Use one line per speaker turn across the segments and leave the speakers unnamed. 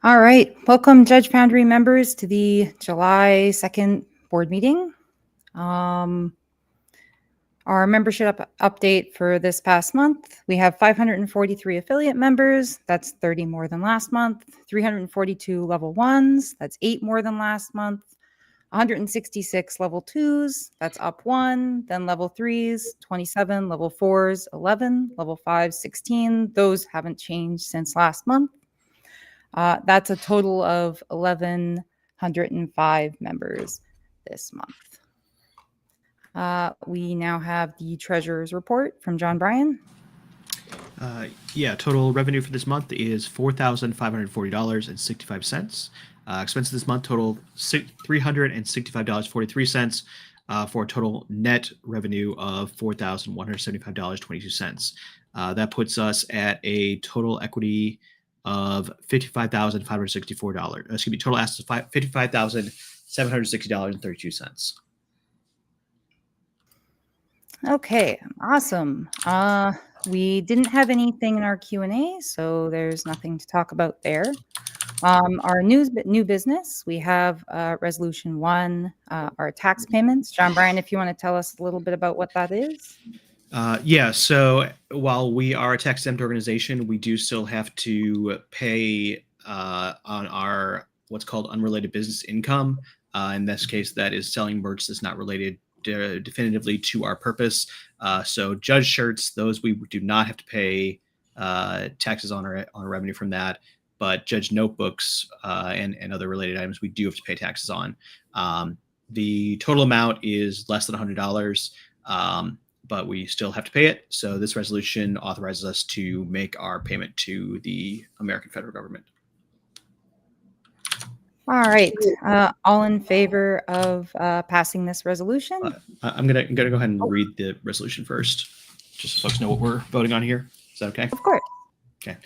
All right, welcome Judge Foundry members to the July 2nd board meeting. Our membership update for this past month, we have 543 affiliate members, that's 30 more than last month, 342 level ones, that's 8 more than last month, 166 level twos, that's up 1, then level threes, 27, level fours, 11, level fives, 16, those haven't changed since last month. That's a total of 1,105 members this month. We now have the treasurer's report from John Bryan.
Total revenue for this month is $4,540.65. Expenses this month total $365.43 for a total net revenue of $4,175.22. That puts us at a total equity of $55,564. Excuse me, total assets of $55,760.32.
Okay, awesome. We didn't have anything in our Q&A, so there's nothing to talk about there. Our new business, we have Resolution 1, our tax payments. John Bryan, if you want to tell us a little bit about what that is.
So while we are a tax-exempt organization, we do still have to pay on our what's called unrelated business income. In this case, that is selling merch that's not related definitively to our purpose. So judge shirts, those we do not have to pay taxes on our revenue from that. But judge notebooks and other related items we do have to pay taxes on. The total amount is less than $100. But we still have to pay it. So this resolution authorizes us to make our payment to the American federal government.
All right. All in favor of passing this resolution?
I'm gonna go ahead and read the resolution first, just so folks know what we're voting on here. Is that okay?
Of course.
Okay.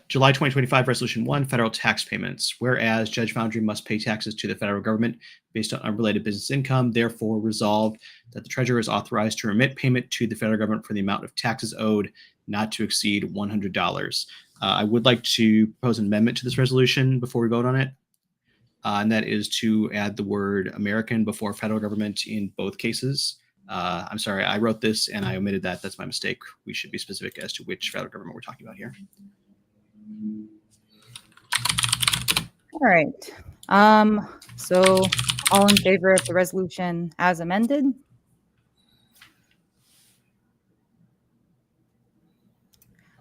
July 2025, Resolution 1, Federal Tax Payments. Whereas Judge Foundry must pay taxes to the federal government based on unrelated business income, therefore resolved that the treasurer is authorized to remit payment to the federal government for the amount of taxes owed not to exceed $100. I would like to propose an amendment to this resolution before we vote on it, and that is to add the word American before federal government in both cases. I'm sorry, I wrote this and I omitted that. That's my mistake. We should be specific as to which federal government we're talking about here.
All right. So all in favor of the resolution as amended?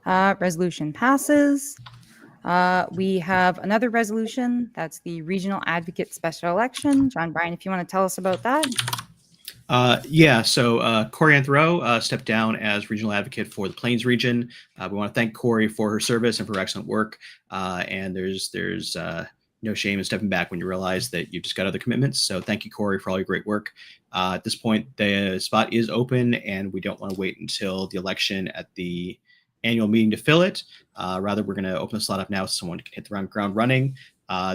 Resolution passes. We have another resolution. That's the Regional Advocate Special Election. John Bryan, if you want to tell us about that.
So Corey Anthro stepped down as regional advocate for the Plains region. We want to thank Corey for her service and for her excellent work. And there's no shame in stepping back when you realize that you've just got other commitments. So thank you, Corey, for all your great work. At this point, the spot is open, and we don't want to wait until the election at the annual meeting to fill it. Rather, we're going to open the slot up now so someone can hit the ground running.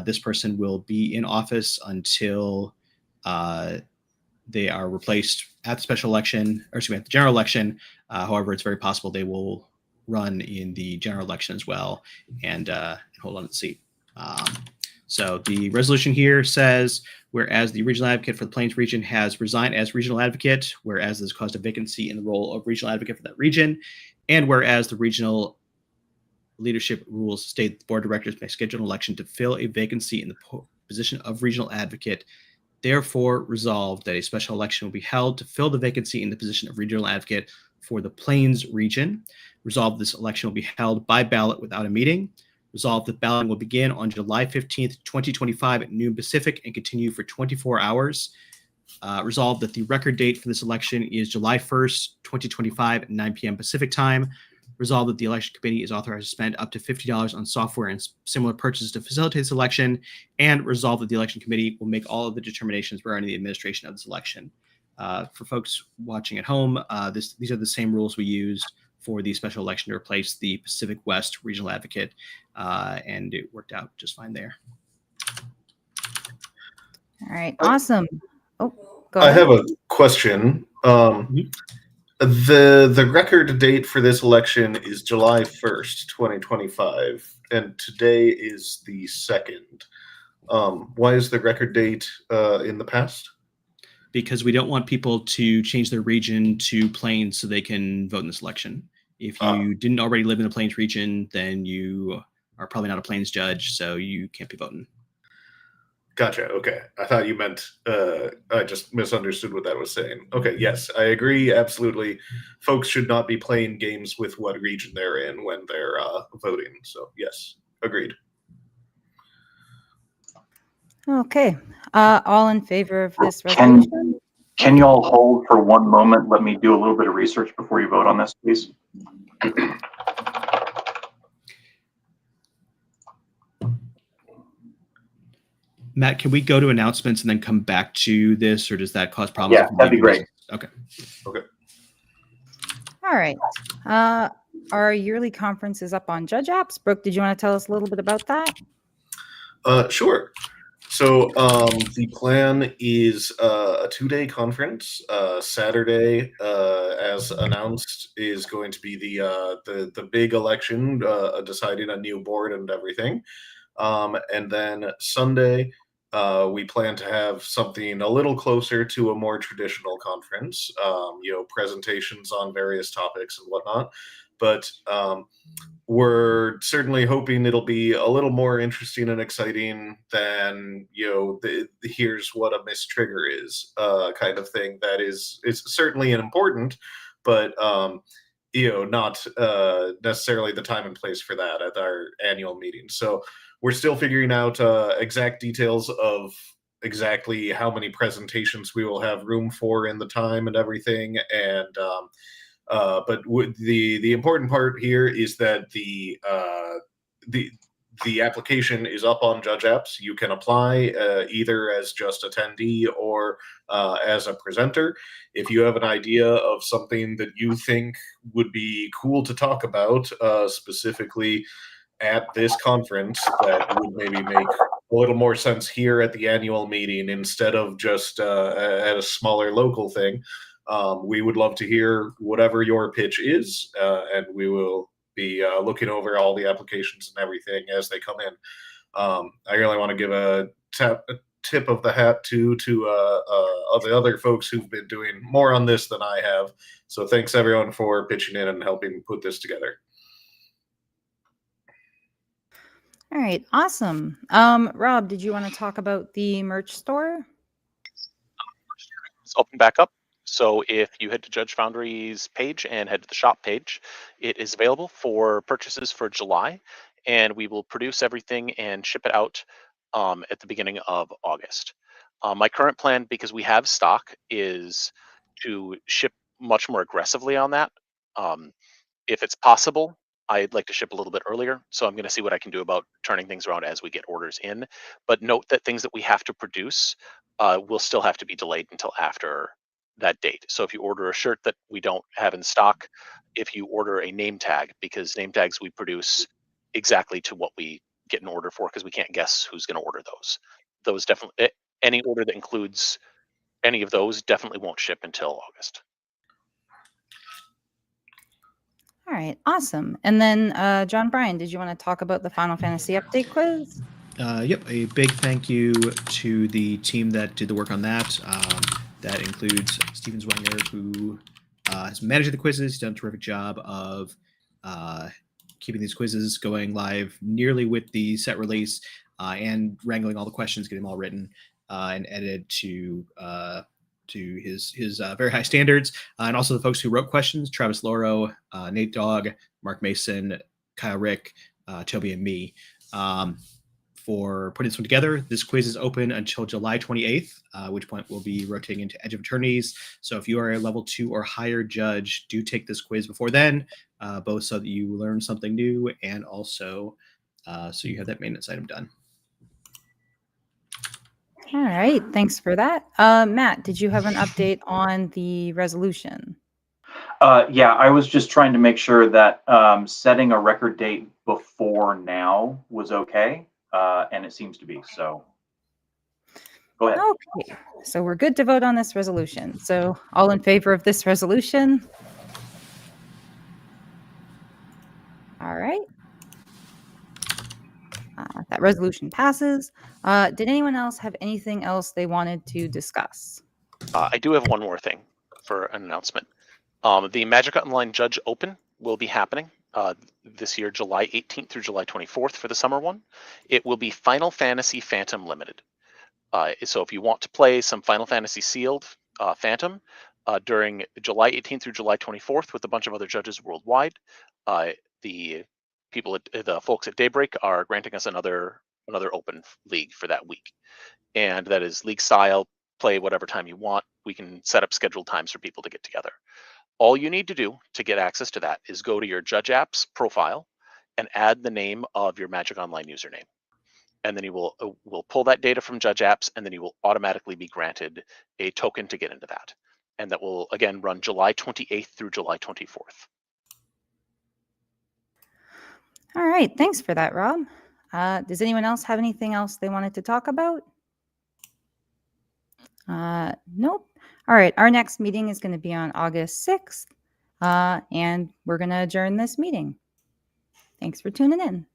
This person will be in office until they are replaced at the special election, or excuse me, at the general election. However, it's very possible they will run in the general election as well and hold on to the seat. So the resolution here says, whereas the regional advocate for the Plains region has resigned as regional advocate, whereas this caused a vacancy in the role of regional advocate for that region, and whereas the regional leadership rules state the board of directors may schedule an election to fill a vacancy in the position of regional advocate, therefore resolved that a special election will be held to fill the vacancy in the position of regional advocate for the Plains region. Resolved this election will be held by ballot without a meeting. Resolved that balloting will begin on July 15th, 2025 at noon Pacific and continue for 24 hours. Resolved that the record date for this election is July 1st, 2025 at 9 p.m. Pacific time. Resolved that the election committee is authorized to spend up to $50 on software and similar purchases to facilitate this election. And resolved that the election committee will make all of the determinations regarding the administration of this election. For folks watching at home, these are the same rules we used for the special election to replace the Pacific West regional advocate, and it worked out just fine there.
All right, awesome. Oh, go
ahead.
I
have a question. The record date for this election is July 1st, 2025. and today is the 2nd. Why is the record date in the past?
Because we don't want people to change their region to Plains so they can vote in this election. If you didn't already live in the Plains region, then you are probably not a Plains judge, so you can't be voting.
Gotcha. Okay. I thought you meant, I just misunderstood what that was saying. Okay. Yes, I agree. Absolutely. Folks should not be playing games with what region they're in when they're voting. So, yes, agreed.
Okay. All in favor of this resolution?
Can you all hold for one moment? Let me do a little bit of research before you vote on this, please.
Matt, can we go to announcements and then come back to this, or does that cause problems?
Yeah, that'd be great.
Okay.
Okay.
All right. Our yearly conference is up on JudgeApps. Brooke, did you want to tell us a little bit about that?
Sure. So the plan is a 2-day conference. Saturday, as announced, is going to be the big election, deciding a new board and everything. And then Sunday, we plan to have something a little closer to a more traditional conference, presentations on various topics and whatnot. But we're certainly hoping it'll be a little more interesting and exciting than, the here's what a mistrigger is kind of thing. That is, it's certainly important, but not necessarily the time and place for that at our annual meeting. So we're still figuring out exact details of exactly how many presentations we will have room for in the time and everything. And but the important part here is that the application is up on JudgeApps. You can apply either as just attendee or as a presenter. If you have an idea of something that you think would be cool to talk about, specifically at this conference, that would maybe make a little more sense here at the annual meeting instead of just at a smaller local thing, we would love to hear whatever your pitch is, and we will be looking over all the applications and everything as they come in. I really want to give a tip of the hat to the other folks who've been doing more on this than I have. So thanks everyone for pitching in and helping put this together.
All right, awesome. Rob, did you want to talk about the merch store?
It's open back up. So if you head to Judge Foundry's page and head to the shop page, it is available for purchases for July, and we will produce everything and ship it out at the beginning of August. My current plan, because we have stock, is to ship much more aggressively on that. If it's possible, I'd like to ship a little bit earlier. So I'm going to see what I can do about turning things around as we get orders in. But note that things that we have to produce will still have to be delayed until after that date. So if you order a shirt that we don't have in stock, if you order a name tag, because name tags we produce exactly to what we get an order for, because we can't guess who's going to order those. Those definitely, any order that includes any of those definitely won't ship until August.
All right, awesome. And then John Bryan, did you want to talk about the Final Fantasy update quiz?
Yep, a big thank you to the team that did the work on that. That includes Steven Zwenger, who has managed the quizzes. He's done a terrific job of keeping these quizzes going live nearly with the set release and wrangling all the questions, getting them all written and edited to his very high standards. And also the folks who wrote questions, Travis Loro, Nate Dogg, Mark Mason, Kyle Rick, Toby, and me. For putting this one together. This quiz is open until July 28th, which point we'll be rotating into Edge of Attorneys. So if you are a level 2 or higher judge, do take this quiz before then, both so that you learn something new and also so you have that maintenance item done.
All right, thanks for that. Matt, did you have an update on the resolution?
Yeah, I was just trying to make sure that setting a record date before now was okay. And it seems to be, so go ahead.
Okay, so we're good to vote on this resolution. So all in favor of this resolution? All right. That resolution passes. Did anyone else have anything else they wanted to discuss?
I do have one more thing for an announcement. The Magic Online Judge Open will be happening this year, July 18th through July 24th for the summer one. It will be Final Fantasy Phantom Limited. So if you want to play some Final Fantasy Sealed Phantom during July 18th through July 24th with a bunch of other judges worldwide, the folks at Daybreak are granting us another open league for that week, and that is league style. Play whatever time you want. We can set up scheduled times for people to get together. All you need to do to get access to that is go to your JudgeApps profile and add the name of your Magic Online username. And then you will pull that data from JudgeApps, and then you will automatically be granted a token to get into that. And that will, again, run July 28th through July 24th.
All right, thanks for that, Rob. Does anyone else have anything else they wanted to talk about? Nope. All right, our next meeting is going to be on August 6th, and we're going to adjourn this meeting. Thanks for tuning in.